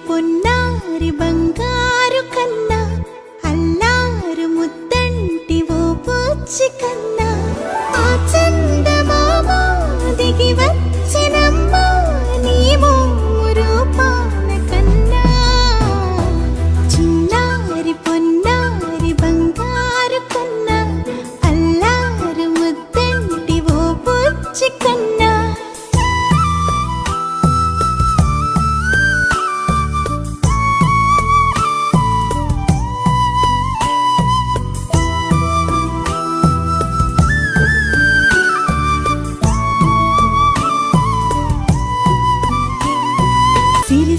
పొన్నారి బంగారు కన్నా అల్లారు ముద్దంటి ఓ పూచి కన్నా ఆ చందమామ దిగి వచ్చినమ్మా నీ రూపాన కన్నా చిన్నారి పొన్నారి బంగారు కన్నా అల్లారు ముద్దంటి ఓ పూచి కన్నా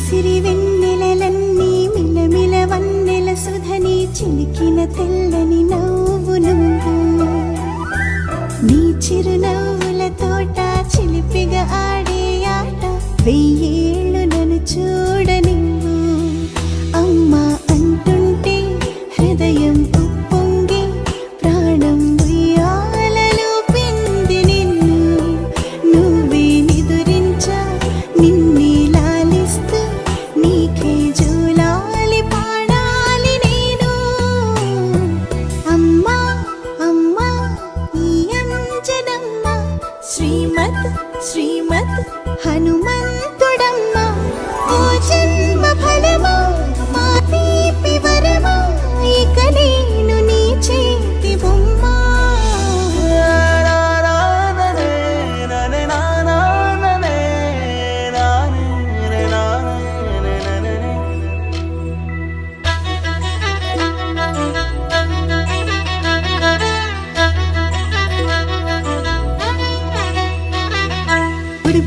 సిరి వెన్నెలలన్నీ మిలమిల వన్నెల సుధని చిలికిన తెల్లని నవ్వు నువ్వు నీ చిరునవ్వుల తోట చిలిపిగా ఆడే ఆట వెయ్యేళ్ళు నన్ను చూడ నువ్వు అమ్మా అంటుంటే హృదయం ఉప్పొంగి ప్రాణం ఉయ్యాలలో పిండి నిన్ను నువ్వే నిదురించా నిన్నే శ్రీమద్ హనుమంతుడమ్మ ఓ జన్మ ఫలమా మా తీపి వరమా ఇక నేను నీ చేతి బొమ్మ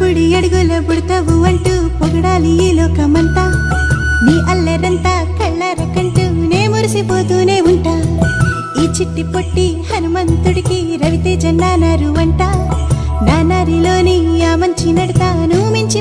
బుడి అడుగుల బుడతావు అంటూ పొగడాలి ఈ లోకమంతా నీ అల్లరంతా కళ్ళారకంటూ నే మురిసిపోతూనే ఉంటా ఈ చిట్టి పొట్టి హనుమంతుడికి రవితేజ నానారు అంట నానారిలోని ఆ మంచి నడతా నువ్వు మించి